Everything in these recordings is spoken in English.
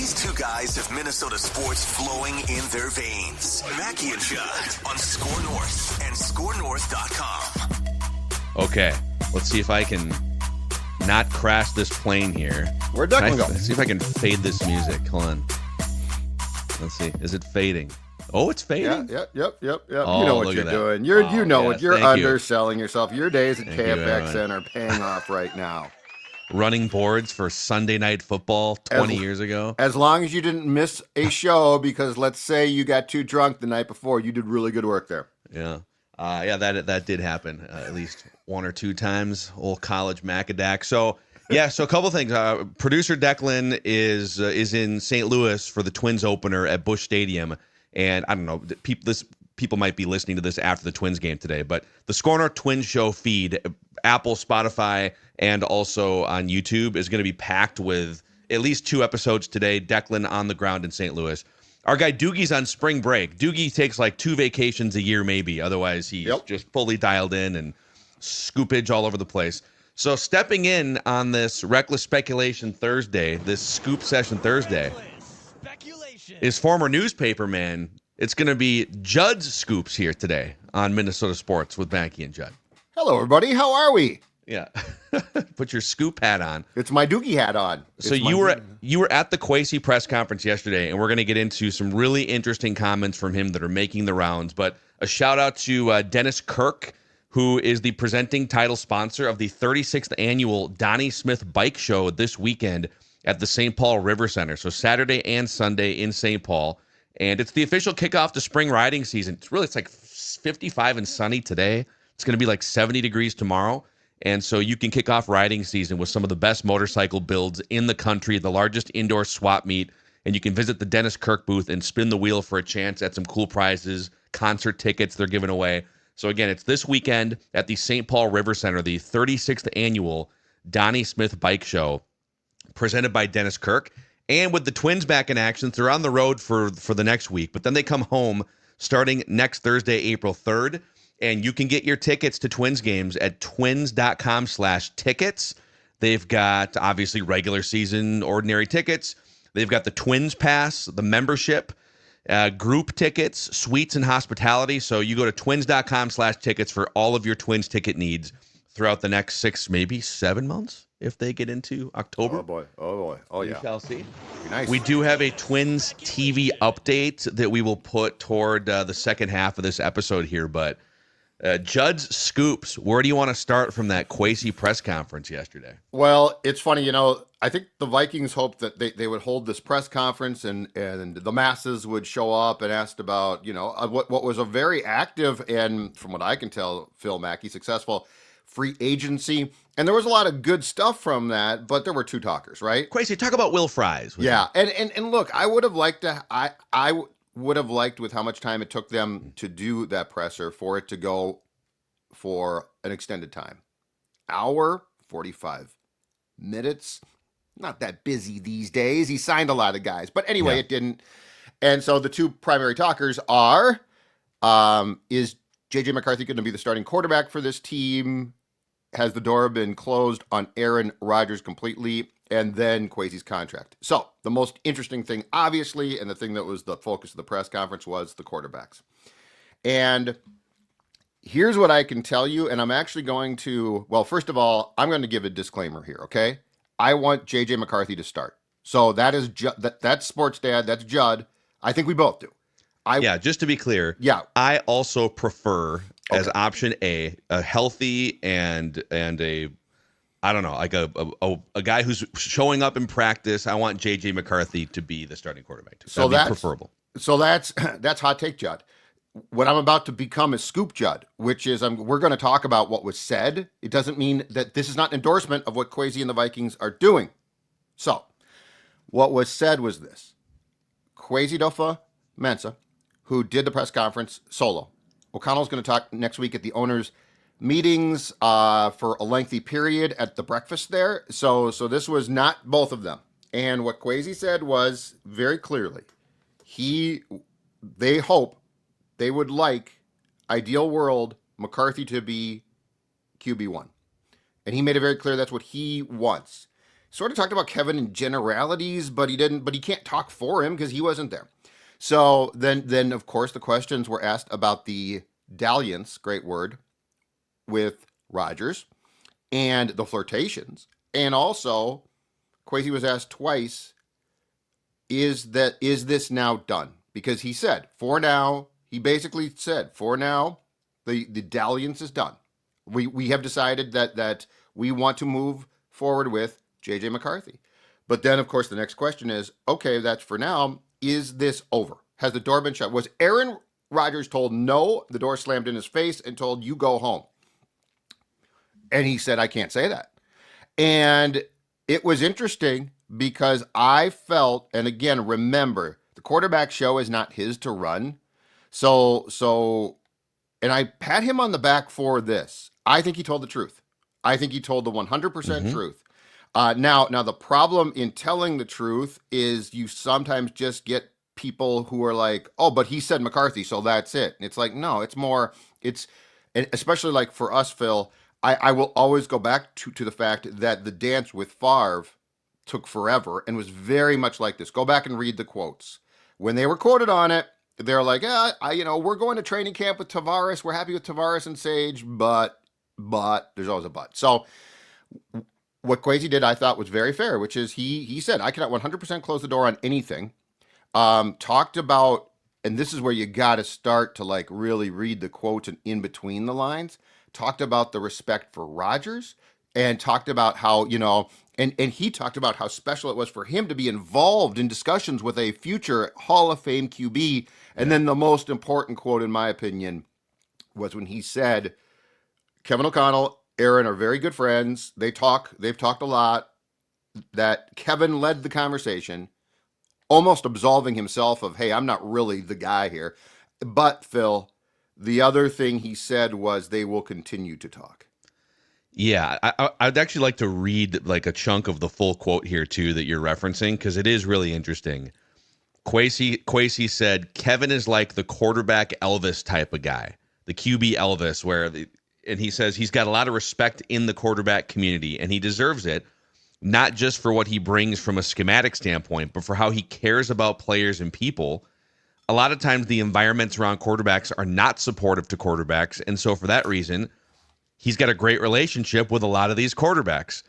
These two guys have Minnesota sports flowing in their veins. Mackey and Judd on Score North and ScoreNorth.com. Okay, let's see if I can not crash this plane here. Where'd Declan go? Let's see if I can fade this music. Hold on. Let's see. Is it fading? Oh, it's fading. Yep. Oh, you know what you're doing. You're underselling yourself. Your days at KFXN are paying off right now. Running boards for Sunday Night Football 20 years ago. As long as you didn't miss a show, because let's say you got too drunk the night before, you did really good work there. Yeah. That did happen at least one or two times. Old college Macadac. So a couple things. Producer Declan is in St. Louis for the Twins opener at Busch Stadium, and I don't know. People might be listening to this after the Twins game today, but the Score North Twins show feed, Apple, Spotify, and also on YouTube is going to be packed with at least 2 episodes today. Declan on the ground in St. Louis. Our guy Doogie's on spring break. Doogie takes like 2 vacations a year, maybe. Otherwise, he's just fully dialed in and scoopage all over the place. So stepping in on this Reckless Speculation Thursday, this Scoop Session Thursday, is former newspaper man. It's going to be Judd's Scoops here today on Minnesota Sports with Mackey and Judd. Hello, everybody. How are we? Yeah. Put your scoop hat on. It's my Doogie hat on. So you were at the Kwesi press conference yesterday, and we're going to get into some really interesting comments from him that are making the rounds. But a shout out to Dennis Kirk, who is the presenting title sponsor of the 36th annual Donnie Smith Bike Show this weekend at the St. Paul River Center. So Saturday and Sunday in St. Paul. And it's the official kickoff to spring riding season. It's like 55 and sunny today. It's going to be like 70 degrees tomorrow. And so you can kick off riding season with some of the best motorcycle builds in the country, the largest indoor swap meet. And you can visit the Dennis Kirk booth and spin the wheel for a chance at some cool prizes, concert tickets they're giving away. So again, it's this weekend at the St. Paul River Center, the 36th annual Donnie Smith Bike Show presented by Dennis Kirk. And with the Twins back in action, they're on the road for the next week. But then they come home starting next Thursday, April 3rd. And you can get your tickets to Twins games at twins.com/tickets. They've got, obviously, regular season, ordinary tickets. They've got the Twins Pass, the membership, group tickets, suites, and hospitality. So you go to twins.com/tickets for all of your Twins ticket needs throughout the next 6, maybe 7 months. If they get into October. Oh, boy. Oh, yeah. We shall see. Nice. We do have a Twins TV update that we will put toward the second half of this episode here. But Judd's Scoops, where do you want to start from that Kwesi press conference yesterday? Well, it's funny, I think the Vikings hoped that they would hold this press conference and the masses would show up and asked about, what was a very active and, from what I can tell, Phil Mackey, successful free agency. And there was a lot of good stuff from that, but there were 2 talkers, right? Kwesi, talk about Will Fries. Yeah, and look, I would have liked to. I would have liked, with how much time it took them to do that presser, for it to go for an extended time. Hour, 45 minutes. Not that busy these days. He signed a lot of guys, but anyway, It didn't. And so the 2 primary talkers are: is J.J. McCarthy going to be the starting quarterback for this team? Has the door been closed on Aaron Rodgers completely? And then Kwesi's contract. So the most interesting thing, obviously, and the thing that was the focus of the press conference, was the quarterbacks. And here's what I can tell you, and I'm actually going to, well, first of all, I'm going to give a disclaimer here, okay? I want J.J. McCarthy to start. So that is that's Sports Dad, that's Judd. I think we both do. Just to be clear, I also prefer as option A healthy and a, I don't know, like a guy who's showing up in practice. I want J.J. McCarthy to be the starting quarterback too. So that's preferable. So that's hot take, Judd. What I'm about to become is Scoop Judd, which is we're going to talk about what was said. It doesn't mean that this is not an endorsement of what Kwesi and the Vikings are doing. So what was said was this: Kwesi Mensah, who did the press conference solo. O'Connell's going to talk next week at the owners' meetings for a lengthy period at the breakfast there. So this was not both of them. And what Kwesi said was very clearly, they hope, they would like, ideal world, McCarthy to be QB1. And he made it very clear that's what he wants. sort of talked about Kevin in generalities, but he didn't. But he can't talk for him because he wasn't there. So then of course the questions were asked about the dalliance, great word, with Rodgers and the flirtations, and also Kwesi was asked twice, is this now done? Because he said for now, he basically said for now, the dalliance is done. We have decided that we want to move forward with JJ McCarthy. But then, of course, the next question is, okay, that's for now. Is this over? Has the door been shut? Was Aaron Rodgers told no, the door slammed in his face and told you go home? And he said, I can't say that. And it was interesting because I felt, and again, remember, the quarterback show is not his to run. So, and I pat him on the back for this. I think he told the truth. I think he told the 100% truth. Now the problem in telling the truth is you sometimes just get people who are like, oh, but he said McCarthy, so that's it. And it's like, no, it's more, and especially like for us, Phil, I will always go back to the fact that the dance with Favre took forever and was very much like this. Go back and read the quotes. When they were quoted on it, they're like, we're going to training camp with Tavares. We're happy with Tavares and Sage, but there's always a but. So what Kwesi did, I thought, was very fair, which is he said, I cannot 100% close the door on anything. Talked about, and this is where you got to start to like really read the quotes and in between the lines. Talked about the respect for Rodgers and talked about how, and he talked about how special it was for him to be involved in discussions with a future Hall of Fame QB. And then the most important quote, in my opinion, was when he said, Kevin O'Connell, Aaron are very good friends. They've talked a lot, that Kevin led the conversation, almost absolving himself of, hey, I'm not really the guy here. But Phil, the other thing he said was they will continue to talk. Yeah, I'd actually like to read like a chunk of the full quote here too that you're referencing, because it is really interesting. Kwesi said, Kevin is like the quarterback Elvis type of guy, the QB Elvis, and he says he's got a lot of respect in the quarterback community, and he deserves it, not just for what he brings from a schematic standpoint, but for how he cares about players and people. A lot of times the environments around quarterbacks are not supportive to quarterbacks, and so for that reason, he's got a great relationship with a lot of these quarterbacks.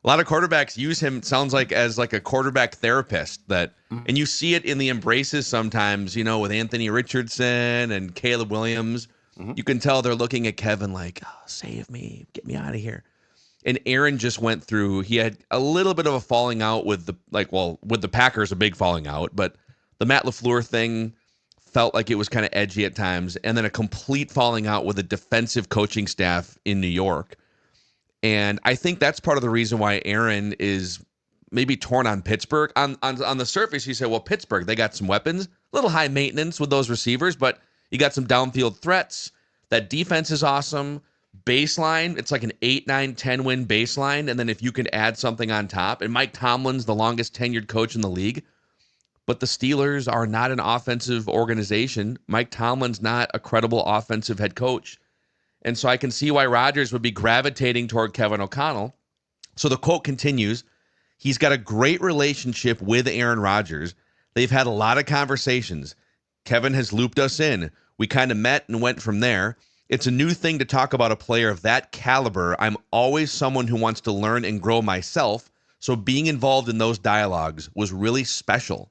A lot of quarterbacks use him, sounds like, as like a quarterback therapist. And you see it in the embraces sometimes, with Anthony Richardson and Caleb Williams. You can tell they're looking at Kevin like, oh, save me, get me out of here. And Aaron just went through, he had a little bit of a falling out with the Packers, a big falling out, but the Matt LaFleur thing felt like it was kind of edgy at times, and then a complete falling out with a defensive coaching staff in New York. And I think that's part of the reason why Aaron is maybe torn on Pittsburgh. On the surface, you say, well, Pittsburgh, they got some weapons, a little high maintenance with those receivers, but you got some downfield threats. That defense is awesome. Baseline, it's like an 8, 9, 10 win baseline, and then if you can add something on top, and Mike Tomlin's the longest tenured coach in the league, but the Steelers are not an offensive organization. Mike Tomlin's not a credible offensive head coach. And so I can see why Rodgers would be gravitating toward Kevin O'Connell. So the quote continues, he's got a great relationship with Aaron Rodgers. They've had a lot of conversations. Kevin has looped us in. We kind of met and went from there. It's a new thing to talk about a player of that caliber. I'm always someone who wants to learn and grow myself. So being involved in those dialogues was really special.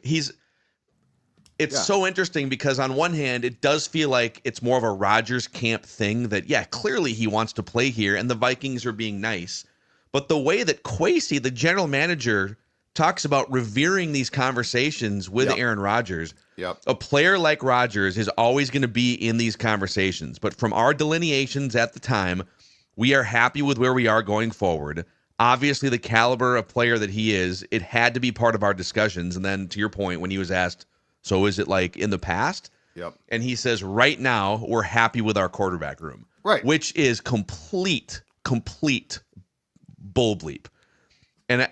It's so interesting because on one hand, it does feel like it's more of a Rodgers camp thing that, yeah, clearly he wants to play here and the Vikings are being nice. But the way that Kwesi, the general manager, talks about revering these conversations with Aaron Rodgers, a player like Rodgers is always going to be in these conversations. But from our delineations at the time, we are happy with where we are going forward. Obviously, the caliber of player that he is, it had to be part of our discussions. And then to your point, when he was asked, so is it like in the past? Yep. And he says, right now, we're happy with our quarterback room. Right. Which is complete bull bleep. And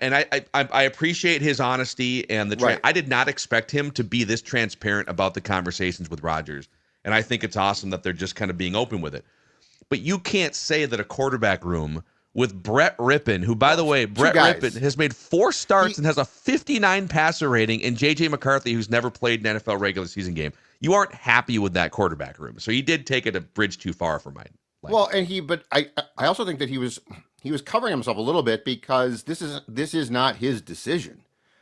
I appreciate his honesty and the I did not expect him to be this transparent about the conversations with Rodgers. And I think it's awesome that they're just kind of being open with it. But you can't say that a quarterback room with Brett Rippon, who, by the way, Brett Rippon has made 4 starts and has a 59 passer rating, and J.J. McCarthy, who's never played an NFL regular season game. You aren't happy with that quarterback room. So he did take it a bridge too far for mine. Well, but I also think that he was covering himself a little bit because this is not his decision.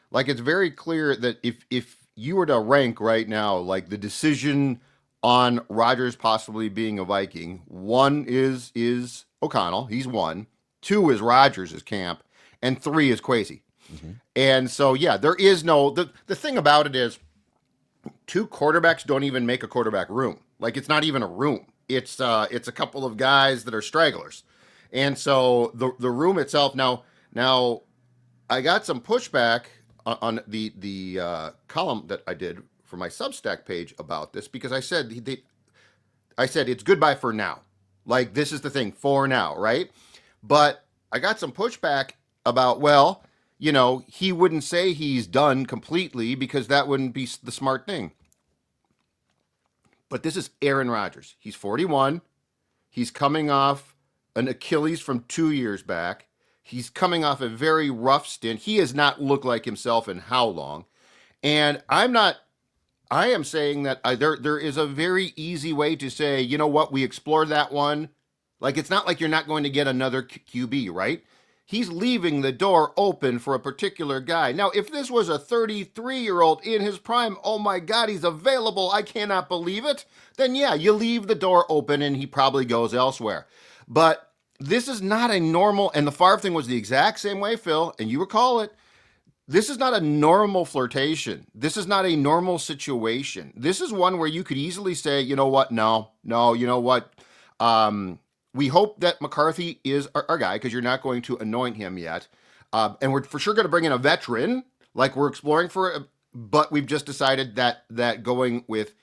Like, it's very clear that if you were to rank right now, like, the decision on Rodgers possibly being a Viking, 1 is O'Connell, he's 1. 2 is Rodgers' camp, and 3 is Kwesi. Mm-hmm. And so, yeah, there is no the thing about it is 2 quarterbacks don't even make a quarterback room. Like, it's not even a room. It's a couple of guys that are stragglers. And so the room itself now I got some pushback on the column that I did for my Substack page about this because I said it's goodbye for now. Like, this is the thing for now, right? But I got some pushback about, well, he wouldn't say he's done completely because that wouldn't be the smart thing. But this is Aaron Rodgers. He's 41. He's coming off an Achilles from 2 years back. He's coming off a very rough stint. He has not looked like himself in how long? And I am saying that there is a very easy way to say, you know what, we explored that one. Like, it's not like you're not going to get another QB, right? He's leaving the door open for a particular guy. Now, if this was a 33-year-old in his prime, oh my God, he's available, I cannot believe it, then yeah, you leave the door open and he probably goes elsewhere. But this is not a normal, and the Favre thing was the exact same way, Phil, and you recall it. This is not a normal flirtation. This is not a normal situation. This is one where you could easily say, you know what, no, you know what, we hope that McCarthy is our guy because you're not going to anoint him yet. And we're for sure going to bring in a veteran like we're exploring but we've just decided that going with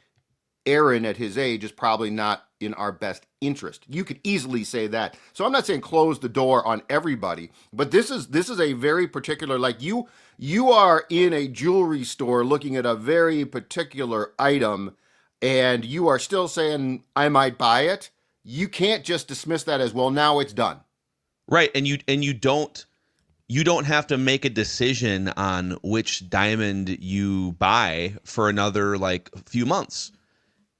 Aaron at his age is probably not in our best interest. You could easily say that. So I'm not saying close the door on everybody, but this is a very particular, like you are in a jewelry store looking at a very particular item and you are still saying, I might buy it. You can't just dismiss that as, well, now it's done. Right. And you don't have to make a decision on which diamond you buy for another like few months.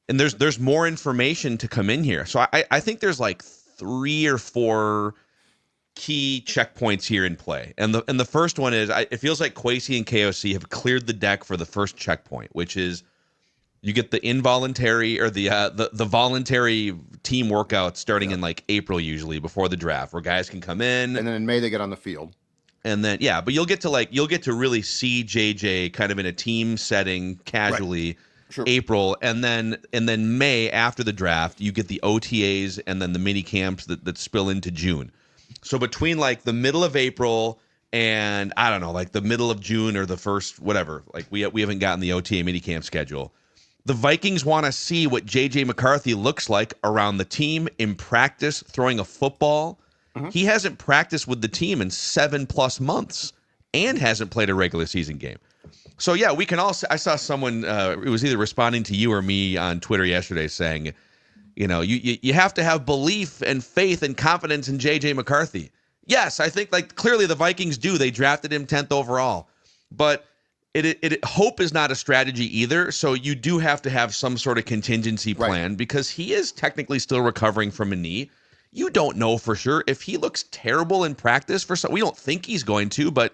And there's more information to come in here. So I think there's like 3 or 4 key checkpoints here in play. And the first one is it feels like Kwesi and KOC have cleared the deck for the first checkpoint, which is you get the involuntary or the voluntary team workouts starting in like April usually before the draft, where guys can come in, and then in May they get on the field. And then but you'll get to really see JJ kind of in a team setting casually. Right. Sure. April, and then May after the draft, you get the OTAs and then the mini camps that spill into June. So between like the middle of April and I don't know, like the middle of June or the first whatever, like we haven't gotten the OTA mini camp schedule. The Vikings want to see what J.J. McCarthy looks like around the team in practice, throwing a football. Mm-hmm. He hasn't practiced with the team in 7+ months and hasn't played a regular season game. So, yeah, we can also – I saw someone it was either responding to you or me on Twitter yesterday saying, you have to have belief and faith and confidence in J.J. McCarthy. Yes, I think like clearly the Vikings do. They drafted him 10th overall. But – hope is not a strategy either, so you do have to have some sort of contingency plan because he is technically still recovering from a knee. You don't know for sure if he looks terrible in practice we don't think he's going to, but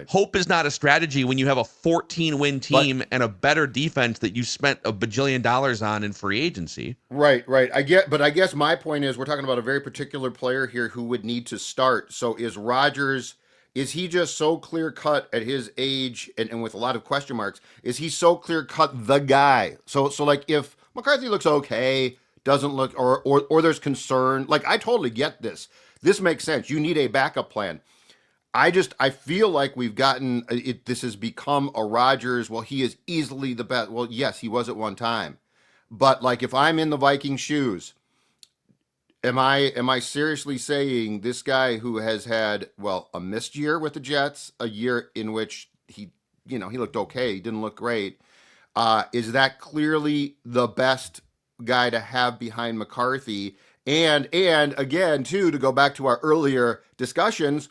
hope is not a strategy when you have a 14-win team and a better defense that you spent $1 bajillion on in free agency. Right. I guess my point is we're talking about a very particular player here who would need to start. So is Rodgers? Is he just so clear-cut at his age and with a lot of question marks? Is he so clear-cut the guy? So like if McCarthy looks okay, doesn't look, or there's concern, like I totally get this. This makes sense. You need a backup plan. I feel like we've gotten it. This has become a Rodgers. Well, he is easily the best. Well, yes, he was at one time, but like if I'm in the Viking shoes. Am I seriously saying this guy who has had, a missed year with the Jets, a year in which he looked okay, he didn't look great, is that clearly the best guy to have behind McCarthy? And again, too, to go back to our earlier discussions,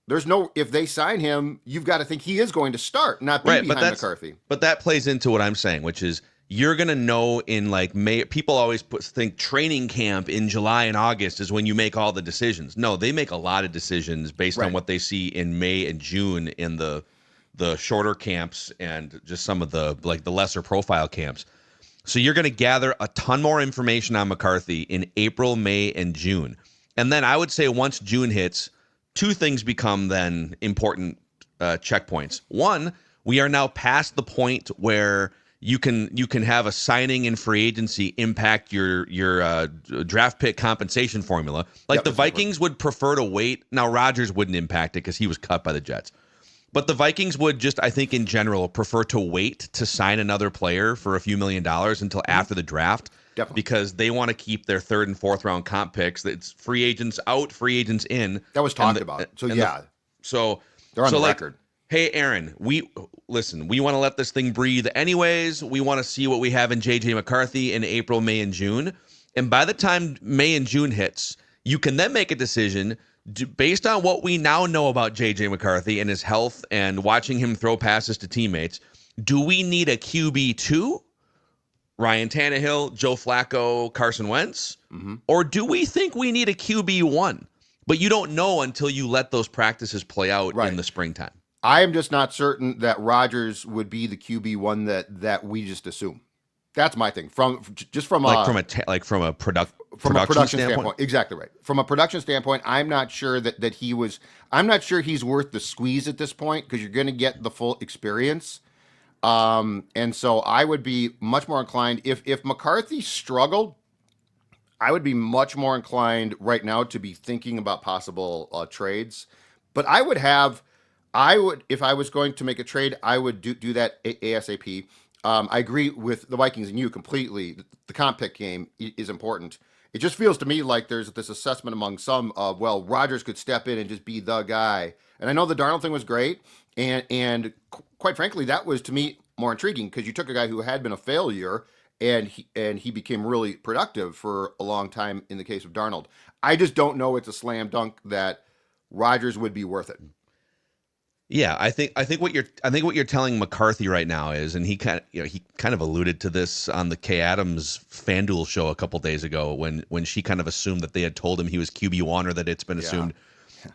if they sign him, you've got to think he is going to start, not be Right, behind McCarthy. But that plays into what I'm saying, which is you're going to know in like May. People always think training camp in July and August is when you make all the decisions. No, they make a lot of decisions based on what they see in May and June in the shorter camps and just some of the lesser profile camps. So you're going to gather a ton more information on McCarthy in April, May, and June. And then I would say once June hits, two things become then important checkpoints. One, we are now past the point where you can have a signing in free agency impact your draft pick compensation formula. Like the Vikings would prefer to wait. Now Rodgers wouldn't impact it because he was cut by the Jets. But the Vikings would just, I think in general, prefer to wait to sign another player for a few $1 million until after the draft. Definitely. Because they want to keep their third and fourth round comp picks. It's free agents out, free agents in. That was talked about. So yeah. So they're on the record. Hey, Aaron, we want to let this thing breathe anyways. We want to see what we have in J.J. McCarthy in April, May, and June. And by the time May and June hits, you can then make a decision based on what we now know about J.J. McCarthy and his health and watching him throw passes to teammates. Do we need a QB2? Ryan Tannehill, Joe Flacco, Carson Wentz? Mm-hmm. Or do we think we need a QB1? But you don't know until you let those practices play out in the springtime. I am just not certain that Rodgers would be the QB1 that we just assume. That's my thing. From a production standpoint. Exactly right. From a production standpoint, I'm not sure that he was. I'm not sure he's worth the squeeze at this point because you're going to get the full experience. And so I would be much more inclined if McCarthy struggled. I would be much more inclined right now to be thinking about possible trades. But if I was going to make a trade, I would do that ASAP. I agree with the Vikings and you completely. The comp pick game is important. It just feels to me like there's this assessment among some of, well, Rodgers could step in and just be the guy. And I know the Darnold thing was great. And quite frankly, that was to me more intriguing because you took a guy who had been a failure and he became really productive for a long time in the case of Darnold. I just don't know it's a slam dunk that Rodgers would be worth it. Yeah, I think what you're telling McCarthy right now is, and he kind of alluded to this on the Kay Adams FanDuel show a couple days ago when she kind of assumed that they had told him he was QB1 or that it's been assumed,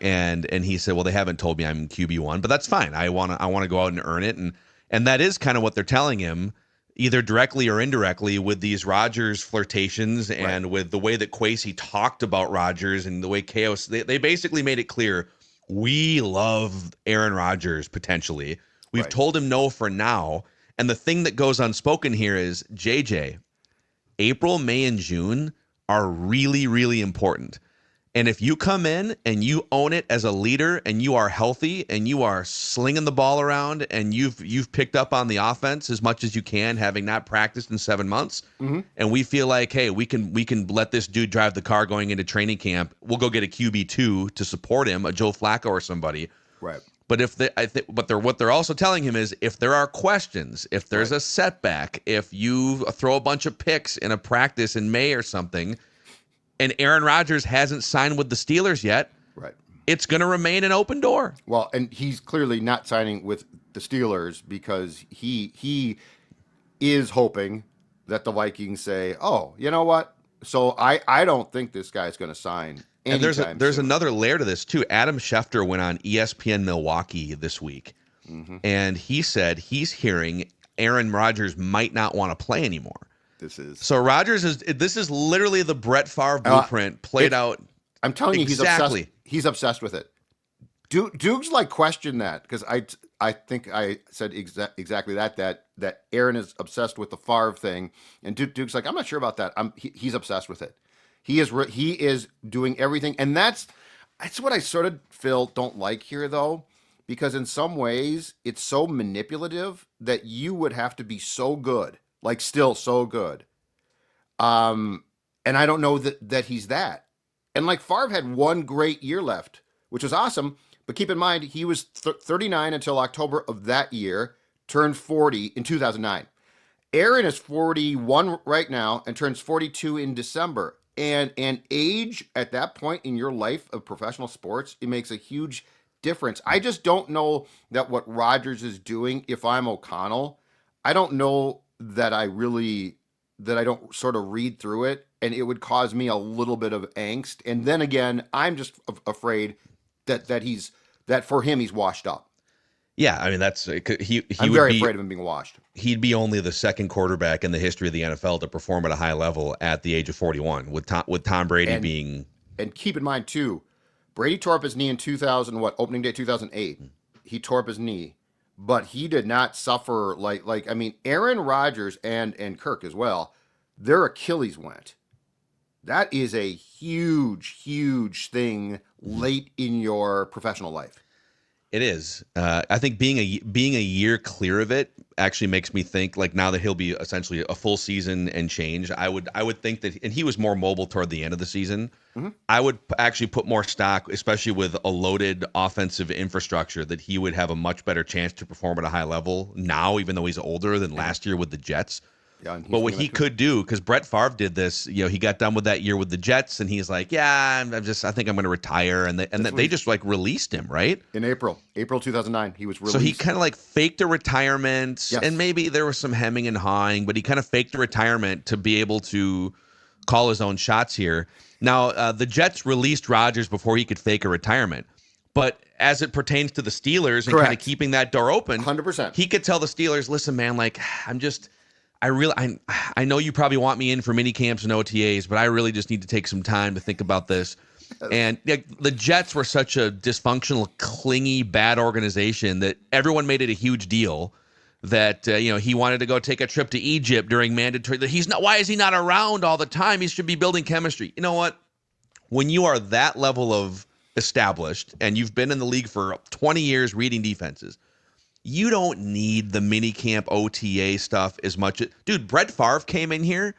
and he said, well, they haven't told me I'm QB1, but that's fine. I want to go out and earn it, and that is kind of what they're telling him, either directly or indirectly, with these Rodgers flirtations and with the way that Kwesi talked about Rodgers and the way Chaos. They basically made it clear. We love Aaron Rodgers potentially. We've told him no for now. And the thing that goes unspoken here is, JJ, April, May, and June are really, really important. And if you come in and you own it as a leader and you are healthy and you are slinging the ball around and you've picked up on the offense as much as you can, having not practiced in 7 months, and we feel like, hey, we can let this dude drive the car going into training camp. We'll go get a QB2 to support him, a Joe Flacco or somebody. Right. But what they're also telling him is if there are questions, if there's a setback, if you throw a bunch of picks in a practice in May or something, and Aaron Rodgers hasn't signed with the Steelers yet, it's going to remain an open door. Well, and he's clearly not signing with the Steelers because he is hoping that the Vikings say, oh, you know what? So I don't think this guy's going to sign anytime And there's soon. another layer to this, too. Adam Schefter went on ESPN Milwaukee this week, and he said he's hearing Aaron Rodgers might not want to play anymore. So Rodgers this is literally the Brett Favre blueprint played out. I'm telling you, he's obsessed with it. Duke's like questioned that because I think I said exactly that Aaron is obsessed with the Favre thing, and Duke's like, I'm not sure about that. He's obsessed with it. He is doing everything, and that's what I sort of don't like here though, because in some ways it's so manipulative that you would have to be so good. Like still so good. And I don't know that he's that. And like Favre had one great year left, which was awesome. But keep in mind, he was 39 until October of that year, turned 40 in 2009. Aaron is 41 right now and turns 42 in December. And age at that point in your life of professional sports, it makes a huge difference. I just don't know that what Rodgers is doing, if I'm O'Connell, I don't know that I don't sort of read through it, and it would cause me a little bit of angst. And then again, I'm just afraid that for him he's washed up. Yeah, I mean that's I'm would very be afraid of him being washed. he'd be only the second quarterback in the history of the NFL to perform at a high level at the age of 41, with Tom Brady being. And keep in mind too, Brady tore up his knee in 2000, opening day 2008. He tore up his knee, but he did not suffer like I mean, Aaron Rodgers and Kirk as well, their Achilles went. That is a huge, huge thing late in your professional life. It is. I think being a year clear of it actually makes me think, like, now that he'll be essentially a full season and change, I would think that, and he was more mobile toward the end of the season. Mm-hmm. I would actually put more stock, especially with a loaded offensive infrastructure, that he would have a much better chance to perform at a high level now, even though he's older, than last year with the Jets. Yeah, but what he could do, because Brett Favre did this, he got done with that year with the Jets, and he's like, "Yeah, I think I'm going to retire," and they just like released him, right? In April 2009, he was released. So he kind of like faked a retirement, yes. And maybe there was some hemming and hawing, but he kind of faked a retirement to be able to call his own shots here. Now, the Jets released Rodgers before he could fake a retirement, but as it pertains to the Steelers and kind of keeping that door open, 100%, he could tell the Steelers, "Listen, man, like I know you probably want me in for mini camps and OTAs, but I really just need to take some time to think about this." And the Jets were such a dysfunctional, clingy, bad organization that everyone made it a huge deal that he wanted to go take a trip to Egypt during mandatory. That he's not. Why is he not around all the time? He should be building chemistry. You know what? When you are that level of established and you've been in the league for 20 years reading defenses, you don't need the minicamp OTA stuff as much. Dude, Brett Favre came in here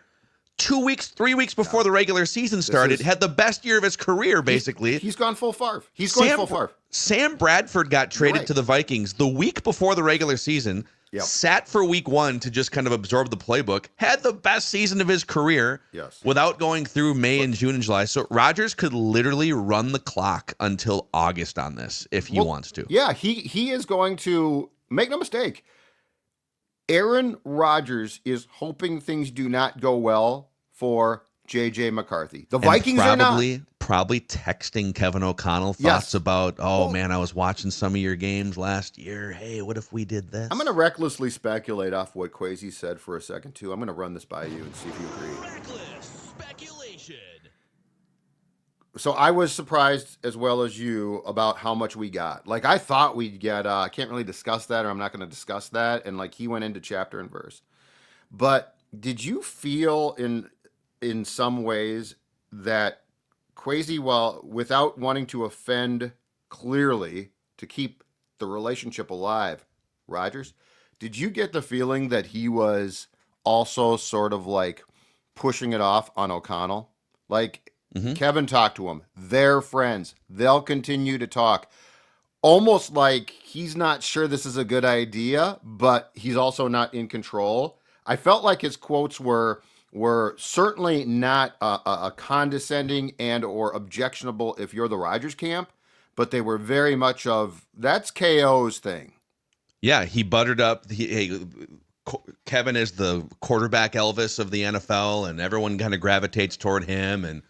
3 weeks before the regular season started, had the best year of his career, basically. He's gone full Favre. He's going full Favre. Sam Bradford got traded to the Vikings the week before the regular season, sat for week one to just kind of absorb the playbook, had the best season of his career without going through May and June and July. So Rodgers could literally run the clock until August on this if he wants to. Yeah, he is going to. Make no mistake, Aaron Rodgers is hoping things do not go well for J.J. McCarthy. The Vikings are not. Probably texting Kevin O'Connell thoughts about, man, I was watching some of your games last year. Hey, what if we did this? I'm going to recklessly speculate off what Kwesi said for a second, too. I'm going to run this by you and see if you agree. Reckless speculation. So I was surprised as well as you about how much we got. Like, I thought we'd get, I can't really discuss that, or I'm not going to discuss that. And like, he went into chapter and verse. But did you feel in some ways that Kwesi, without wanting to offend clearly to keep the relationship alive, Rodgers, did you get the feeling that he was also sort of like pushing it off on O'Connell? Like, Kevin talked to him. They're friends. They'll continue to talk. Almost like he's not sure this is a good idea, but he's also not in control. I felt like his quotes were certainly not a condescending and or objectionable if you're the Rodgers camp, but they were very much of, that's KO's thing. Yeah, he buttered up. Kevin is the quarterback Elvis of the NFL, and everyone kind of gravitates toward him, and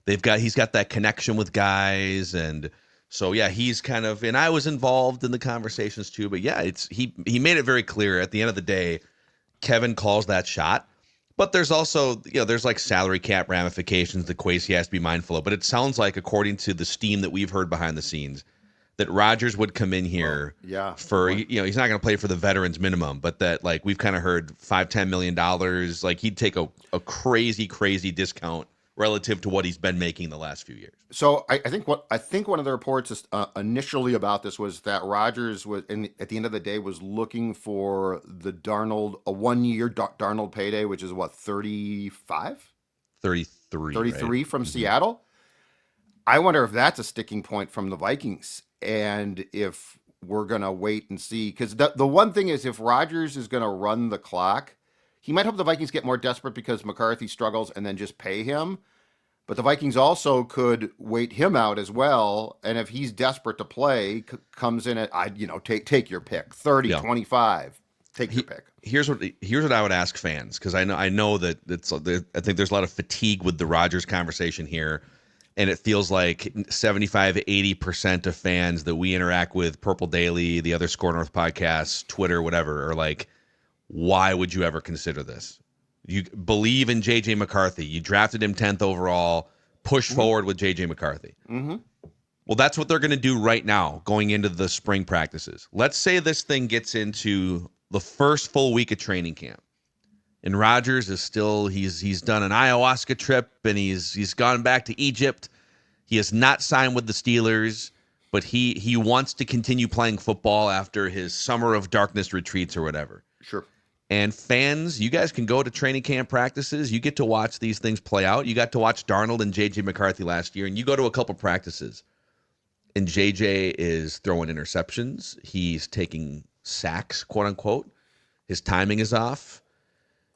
he's got that connection with guys, and so he's kind of, and I was involved in the conversations too, but he made it very clear at the end of the day, Kevin calls that shot, but there's also there's like salary cap ramifications that Kwesi has to be mindful of. But it sounds like, according to the steam that we've heard behind the scenes, that Rodgers would come in here for he's not going to play for the veterans minimum, but that like we've kind of heard $5-10 million, like he'd take a crazy discount relative to what he's been making the last few years. So I think one of the reports initially about this was that Rodgers was at the end of the day was looking for the Darnold, a 1 year Darnold payday, which is what, 35? 33 right? From Seattle. I wonder if that's a sticking point from the Vikings, and if we're gonna wait and see, because the one thing is, if Rodgers is gonna run the clock, he might hope the Vikings get more desperate because McCarthy struggles and then just pay him. But the Vikings also could wait him out as well. And if he's desperate to play, comes in at, take your pick, 30, Yeah. 25. Take your pick. Here's what I would ask fans, because I know that I think there's a lot of fatigue with the Rodgers conversation here, and it feels like 75-80% of fans that we interact with, Purple Daily, the other Score North podcasts, Twitter, whatever, are like, why would you ever consider this? You believe in J.J. McCarthy. You drafted him 10th overall. Push forward with J.J. McCarthy. Mm-hmm. Well, that's what they're going to do right now going into the spring practices. Let's say this thing gets into the first full week of training camp, and Rodgers is still he's done an ayahuasca trip, and he's gone back to Egypt. He has not signed with the Steelers, but he wants to continue playing football after his summer of darkness retreats or whatever. Sure. And fans, you guys can go to training camp practices. You get to watch these things play out. You got to watch Darnold and J.J. McCarthy last year, and you go to a couple practices, and J.J. is throwing interceptions. He's taking sacks, quote unquote. His timing is off.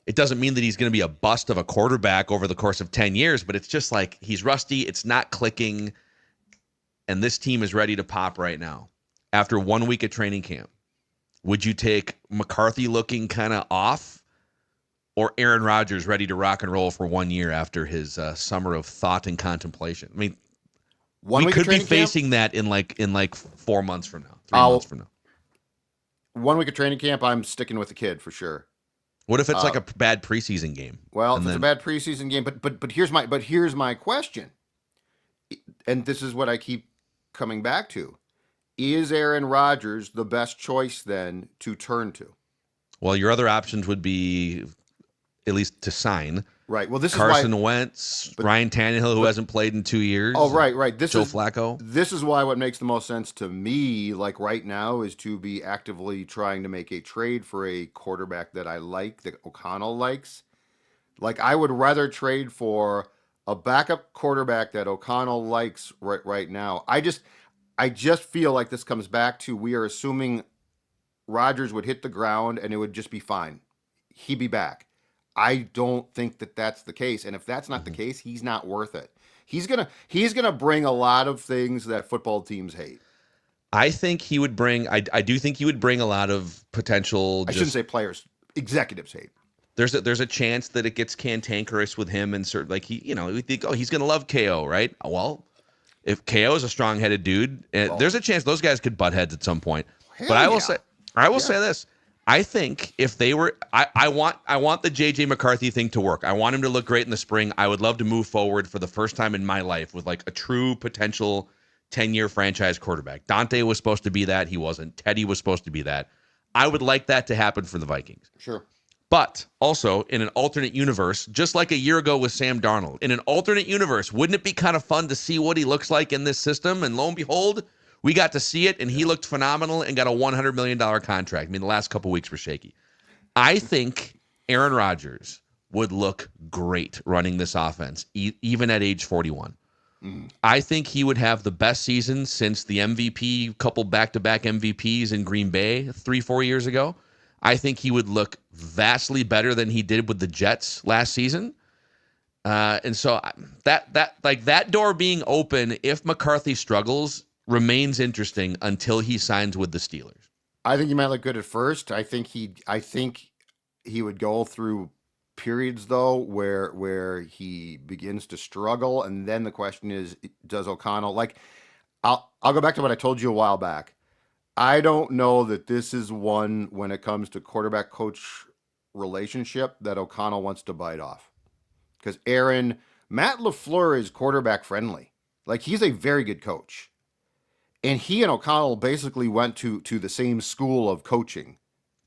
It doesn't mean that he's going to be a bust of a quarterback over the course of 10 years, but it's just like he's rusty. It's not clicking, and this team is ready to pop right now. After 1 week of training camp, would you take McCarthy looking kind of off, or Aaron Rodgers ready to rock and roll for 1 year after his summer of thought and contemplation? I mean, we could be facing that in like 4 months from now, 3 months from now. 1 week of training camp, I'm sticking with the kid for sure. What if it's like a bad preseason game? Well, if it's a bad preseason game, but here's my question, and this is what I keep coming back to: is Aaron Rodgers the best choice then to turn to? Well, your other options would be at least to sign. Right. Well, this Carson is why, Wentz, Ryan Tannehill, who hasn't played in 2 years. Oh, right. Joe Flacco. This is why what makes the most sense to me, like right now, is to be actively trying to make a trade for a quarterback that I like, that O'Connell likes. Like, I would rather trade for a backup quarterback that O'Connell likes right now. I just feel like this comes back to, we are assuming Rodgers would hit the ground and it would just be fine. He'd be back. I don't think that that's the case, and if that's not the case, he's not worth it. He's gonna bring a lot of things that football teams hate. I think he would bring. I do think he would bring a lot of potential. I shouldn't say players, executives hate. There's a chance that it gets cantankerous with him, and sort of like we think, oh, he's gonna love KO, right? Well, if KO is a strong-headed dude, there's a chance those guys could butt heads at some point. But I will say this. I think if they were, I want the J.J. McCarthy thing to work. I want him to look great in the spring. I would love to move forward for the first time in my life with like a true potential 10-year franchise quarterback. Dante was supposed to be that. He wasn't. Teddy was supposed to be that. I would like that to happen for the Vikings. Sure. But also in an alternate universe, just like a year ago with Sam Darnold, in an alternate universe, wouldn't it be kind of fun to see what he looks like in this system? And lo and behold, we got to see it, and he looked phenomenal and got a $100 million contract. I mean, the last couple weeks were shaky. I think Aaron Rodgers would look great running this offense, even at age 41. I think he would have the best season since the MVP, couple back-to-back MVPs in Green Bay 3-4 years ago. I think he would look vastly better than he did with the Jets last season. And so that door being open, if McCarthy struggles, remains interesting until he signs with the Steelers. I think he might look good at first. I think he would go through periods though where he begins to struggle, and then the question is, does O'Connell I'll go back to what I told you a while back. I don't know that this is one, when it comes to quarterback coach relationship, that O'Connell wants to bite off. Because Matt LaFleur is quarterback friendly. Like, he's a very good coach. And he and O'Connell basically went to the same school of coaching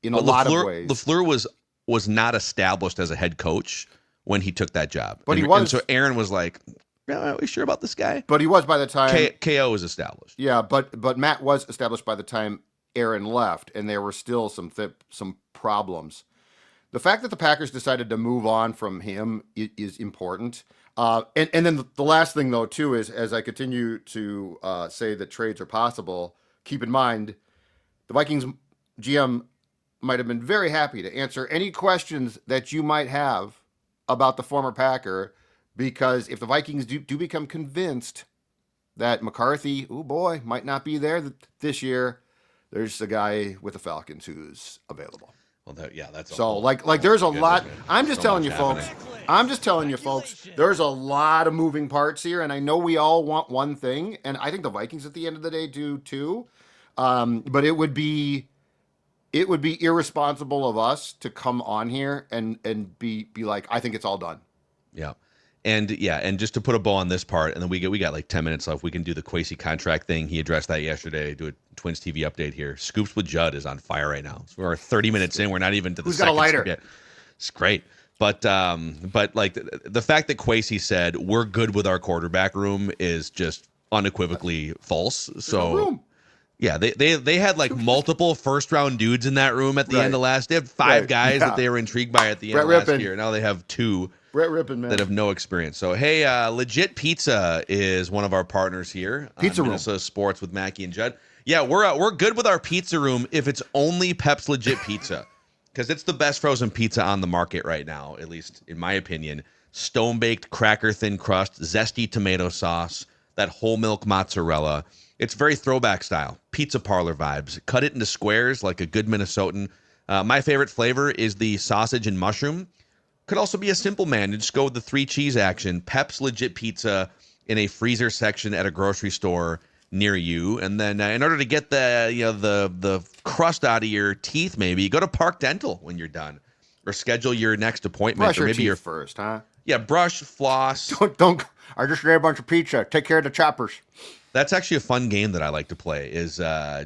in a lot of ways. LaFleur was not established as a head coach when he took that job. But he was. And so Aaron was like, are we sure about this guy? But he was by the time. KO was established. Yeah, but Matt was established by the time Aaron left, and there were still some problems. The fact that the Packers decided to move on from him is important. And then the last thing, though, too, is as I continue to say that trades are possible, keep in mind the Vikings GM might have been very happy to answer any questions that you might have about the former Packer, because if the Vikings do become convinced that McCarthy, oh boy, might not be there this year, there's a guy with the Falcons who's available. Well, that's a so whole, like there's a lot. man. I'm just telling you, folks. I'm just telling you, folks. There's a lot of moving parts here, and I know we all want one thing, and I think the Vikings at the end of the day do too. But it would be irresponsible of us to come on here and be like, I think it's all done. Yeah. And just to put a bow on this part, and then we got like 10 minutes left. We can do the Kwesi contract thing. He addressed that yesterday. Do a Twins TV update here. Scoops with Judd is on fire right now. So we're 30 minutes in. We're not even to the second scoop yet. It's great. But like the fact that Kwesi said we're good with our quarterback room is just unequivocally false. So yeah, they had like multiple first round dudes in that room at the end of last. They had 5 guys that they were intrigued by at the end of last year. Now they have 2. Brett Rippin, man. That have no experience. So, hey, Legit Pizza is one of our partners here. Pizza Room. Minnesota Sports with Mackey and Judd. Yeah, we're good with our pizza room if it's only Pep's Legit Pizza, because it's the best frozen pizza on the market right now, at least in my opinion. Stone-baked cracker thin crust, zesty tomato sauce, that whole milk mozzarella. It's very throwback style, pizza parlor vibes. Cut it into squares like a good Minnesotan. My favorite flavor is the sausage and mushroom. Could also be a simple man and just go with the 3 cheese action. Pep's Legit Pizza in a freezer section at a grocery store near you. And then in order to get the crust out of your teeth, maybe go to Park Dental when you're done, or schedule your next appointment. Brush or maybe your teeth first, huh? Yeah, brush, floss. Don't. I just ate a bunch of pizza. Take care of the choppers. That's actually a fun game that I like to play, is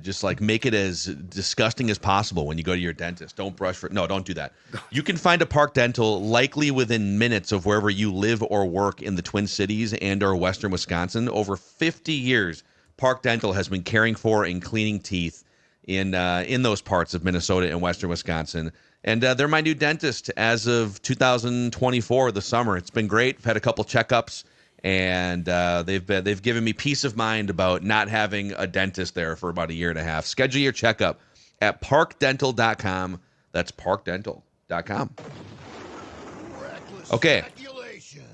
just like make it as disgusting as possible when you go to your dentist. Don't do that. You can find a Park Dental likely within minutes of wherever you live or work in the Twin Cities and or Western Wisconsin. Over 50 years, Park Dental has been caring for and cleaning teeth in those parts of Minnesota and Western Wisconsin. And they're my new dentist as of 2024, the summer. It's been great. I've had a couple checkups. And they've given me peace of mind about not having a dentist there for about a year and a half. Schedule your checkup at parkdental.com. That's parkdental.com. Okay.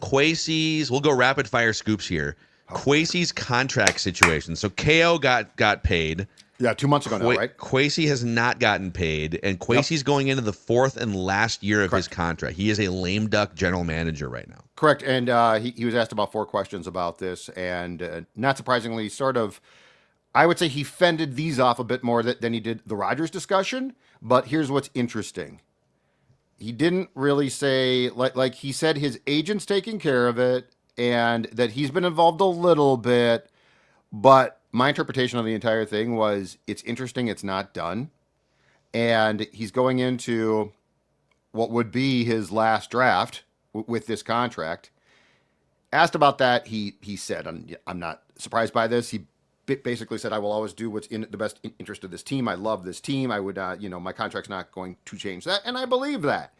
Kwesi's, we'll go rapid fire scoops here. Kwesi's contract situation. So KO got paid. Yeah, 2 months ago now, right? Kwesi has not gotten paid, and Kwesi's going into the 4th and last year of his contract. He is a lame duck general manager right now. Correct, and he was asked about 4 questions about this, and not surprisingly, sort of, I would say he fended these off a bit more than he did the Rodgers discussion, but here's what's interesting. He didn't really say, like he said his agent's taking care of it, and that he's been involved a little bit, but my interpretation of the entire thing was it's interesting, it's not done. And he's going into what would be his last draft with this contract. Asked about that, he said, I'm not surprised by this. He basically said, I will always do what's in the best interest of this team. I love this team. I would, my contract's not going to change that. And I believe that.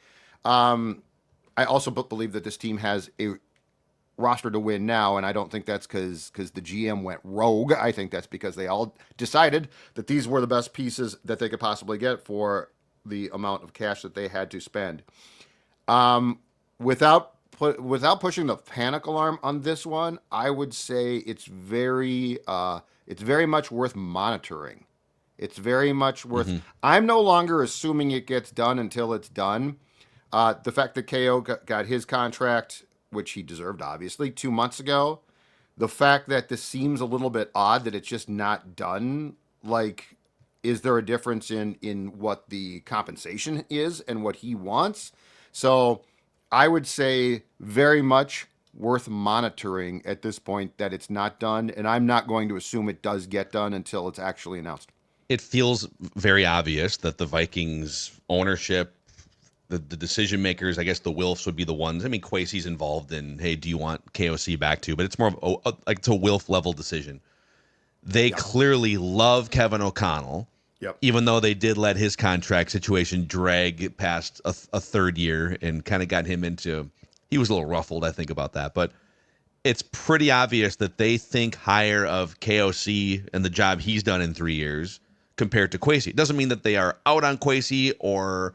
I also believe that this team has a roster to win now, and I don't think that's because the GM went rogue. I think that's because they all decided that these were the best pieces that they could possibly get for the amount of cash that they had to spend. Without pushing the panic alarm on this one, I would say it's very much worth monitoring. It's very much worth. Mm-hmm. I'm no longer assuming it gets done until it's done. The fact that KO got his contract, which he deserved, obviously, 2 months ago. The fact that this seems a little bit odd that it's just not done. Like, is there a difference in what the compensation is and what he wants? So I would say very much worth monitoring at this point that it's not done. And I'm not going to assume it does get done until it's actually announced. It feels very obvious that the Vikings ownership, the decision makers, I guess the Wilfs would be the ones. I mean, Kwesi's involved in, hey, do you want KOC back too? But it's more of like it's a Wilf level decision. They clearly love Kevin O'Connell, even though they did let his contract situation drag past a third year and kind of got him into. He was a little ruffled, I think, about that. But it's pretty obvious that they think higher of KOC and the job he's done in 3 years compared to Kwesi. It doesn't mean that they are out on Kwesi or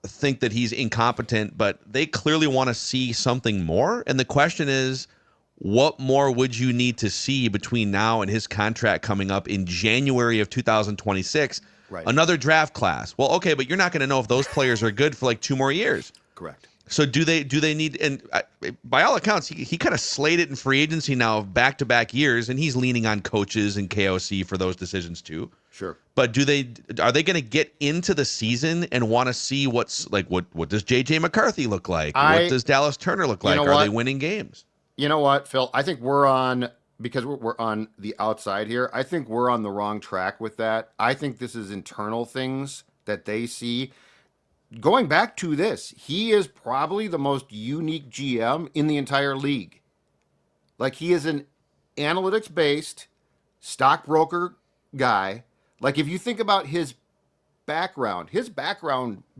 think that he's incompetent, but they clearly want to see something more. And the question is, what more would you need to see between now and his contract coming up in January of 2026? Right. Another draft class. Well, okay, but you're not going to know if those players are good for like 2 more years. Correct. So do they need, and by all accounts, he kind of slayed it in free agency now of back-to-back years, and he's leaning on coaches and KOC for those decisions too. Sure. But are they going to get into the season and want to see what's like, what does JJ McCarthy look like? What does Dallas Turner look like? Are they winning games? You know what, Phil? I think because we're on the outside here, I think we're on the wrong track with that. I think this is internal things that they see. Going back to this, he is probably the most unique GM in the entire league. Like, he is an analytics-based stockbroker guy. Like, if you think about his background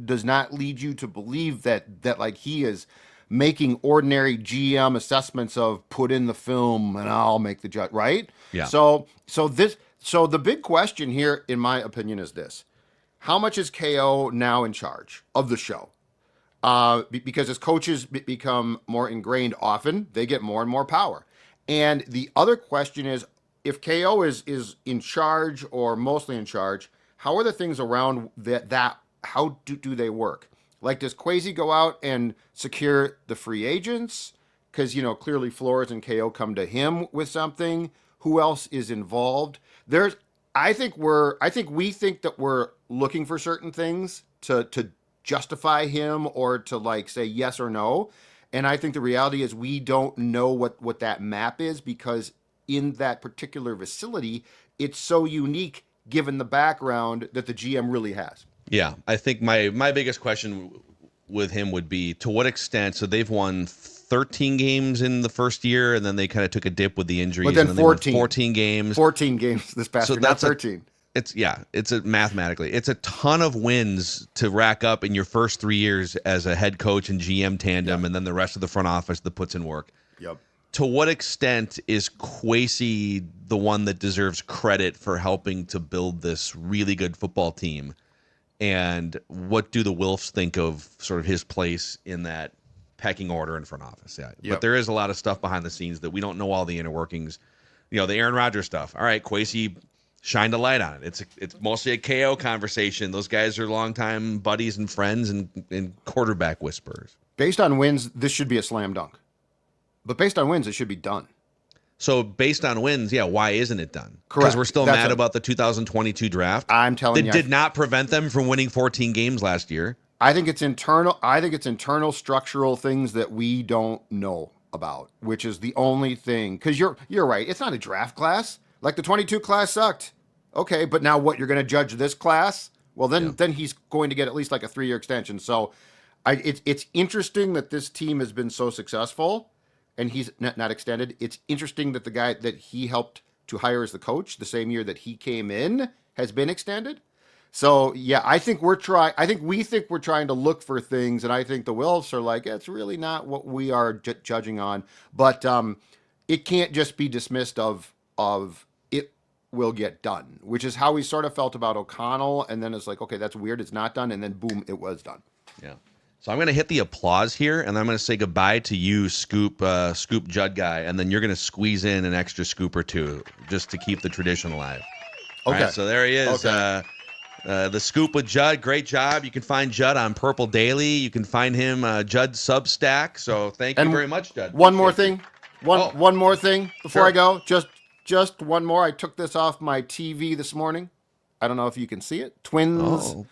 does not lead you to believe that like he is making ordinary GM assessments of put in the film and I'll make the judge, right? Yeah. So the big question here, in my opinion, is this: how much is KO now in charge of the show? Because as coaches become more ingrained, often they get more and more power. And the other question is, if KO is in charge or mostly in charge, how are the things around that how do they work? Like, does Kwesi go out and secure the free agents? Because, clearly Flores and KO come to him with something. Who else is involved? I think we think that we're looking for certain things to justify him or to like say yes or no. And I think the reality is we don't know what that map is, because in that particular facility, it's so unique given the background that the GM really has. Yeah, I think my biggest question with him would be, to what extent, so they've won 13 games in the first year, and then they kind of took a dip with the injuries. But then and 14 games. 14 games this past year, not 13. Mathematically, it's a ton of wins to rack up in your first 3 years as a head coach and GM tandem, and then the rest of the front office that puts in work. Yep. To what extent is Kwesi the one that deserves credit for helping to build this really good football team? And what do the Wilfs think of sort of his place in that pecking order in front office? Yeah. Yep. But there is a lot of stuff behind the scenes that we don't know all the inner workings. The Aaron Rodgers stuff. All right, Kwesi shined a light on it. It's mostly a KO conversation. Those guys are longtime buddies and friends and quarterback whisperers. Based on wins, this should be a slam dunk. But based on wins, it should be done. So based on wins, why isn't it done? Correct. Because we're still mad about the 2022 draft. I'm telling you, that did not prevent them from winning 14 games last year. I think it's internal. I think it's internal structural things that we don't know about, which is the only thing. Because you're right. It's not a draft class. Like, the 22 class sucked. Okay, but now what? You're going to judge this class? Well, then he's going to get at least like a 3-year extension. So, it's interesting that this team has been so successful, and he's not extended. It's interesting that the guy that he helped to hire as the coach the same year that he came in has been extended. So, yeah, I think we think we're trying to look for things, and I think the Wilfs are like, it's really not what we are judging on. But it can't just be dismissed of it will get done, which is how we sort of felt about O'Connell, and then it's like, okay, that's weird, it's not done, and then boom, it was done. Yeah. So I'm going to hit the applause here, and I'm going to say goodbye to you, Scoop Judd guy, and then you're going to squeeze in an extra scoop or two just to keep the tradition alive. Okay. All right, so there he is. Okay. The Scoop with Judd. Great job. You can find Judd on Purple Daily. You can find him Judd Substack. So thank you very much, Judd. One more thing before I go. Just one more. I took this off my TV this morning. I don't know if you can see it. Twins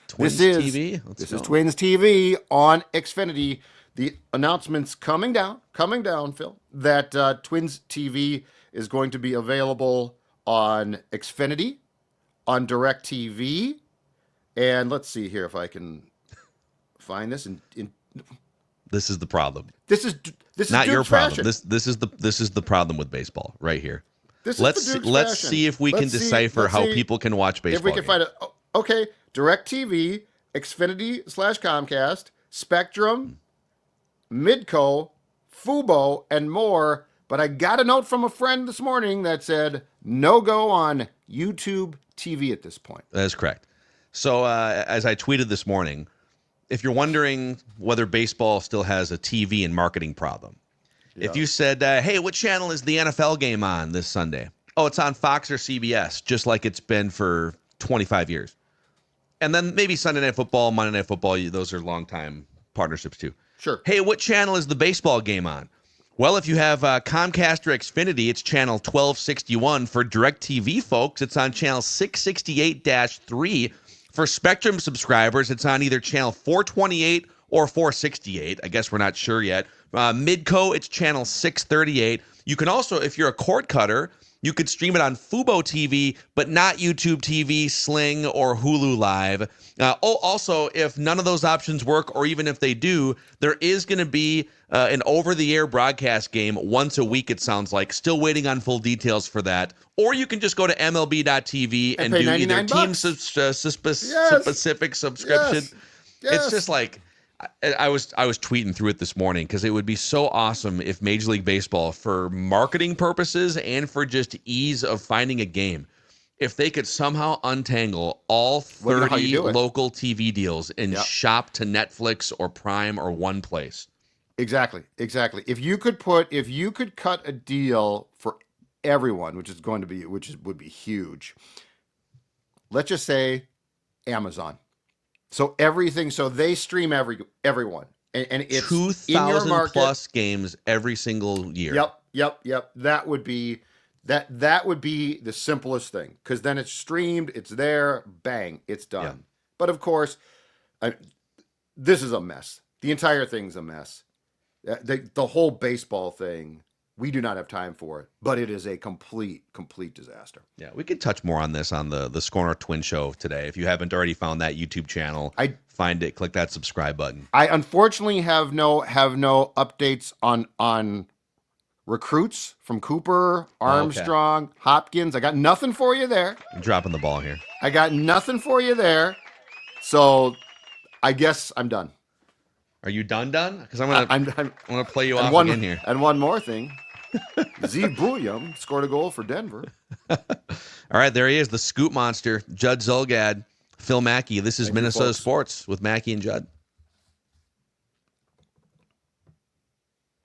TV. This is Twins TV on Xfinity. The announcement's coming down, Phil, that Twins TV is going to be available on Xfinity, on DirecTV, and let's see here if I can find this. This is the problem. This is not your fashion. problem. This is the problem with baseball right here. Let's fashion. see if we can decipher how people can watch baseball. If we can find it. Okay, DirecTV, Xfinity/Comcast, Spectrum, Midco, Fubo, and more. But I got a note from a friend this morning that said no go on YouTube TV at this point. That is correct. So as I tweeted this morning, if you're wondering whether baseball still has a TV and marketing problem, if you said, hey, what channel is the NFL game on this Sunday? Oh, it's on Fox or CBS, just like it's been for 25 years. And then maybe Sunday Night Football, Monday Night Football, those are longtime partnerships too. Sure. Hey, what channel is the baseball game on? Well, if you have Comcast or Xfinity, it's channel 1261. For DirecTV folks, it's on channel 668-3. For Spectrum subscribers, it's on either channel 428 or 468. I guess we're not sure yet. Midco, it's channel 638. You can also, if you're a cord cutter, you could stream it on Fubo TV, but not YouTube TV, Sling, or Hulu Live. Also, if none of those options work, or even if they do, there is going to be an over-the-air broadcast game once a week, it sounds like. Still waiting on full details for that. Or you can just go to MLB.tv and do either team specific subscription. Yes. It's just like, I was tweeting through it this morning because it would be so awesome if Major League Baseball, for marketing purposes and for just ease of finding a game, if they could somehow untangle all 30 local TV deals and shop to Netflix or Prime or one place. Exactly. If you could cut a deal for everyone, which would be huge. Let's just say Amazon. So everything, so they stream everyone, and it's 2,000 plus games every single year. Yep. That would be the simplest thing, because then it's streamed, it's there, bang, it's done. Yeah. But of course, this is a mess. The entire thing's a mess. The whole baseball thing, we do not have time for it, but it is a complete disaster. Yeah, we could touch more on this on the Score North Twin Show today. If you haven't already found that YouTube channel, find it, click that subscribe button. I unfortunately have no updates on recruits from Cooper, Armstrong, Hopkins. I got nothing for you there. I'm dropping the ball here. I got nothing for you there. So I guess I'm done. Are you done? Because I'm gonna play you off again here. And one more thing. Zeev Bouillon scored a goal for Denver. All right, there he is, the scoop monster, Judd Zulgad, Phil Mackey. This is Minnesota Sports with Mackey and Judd.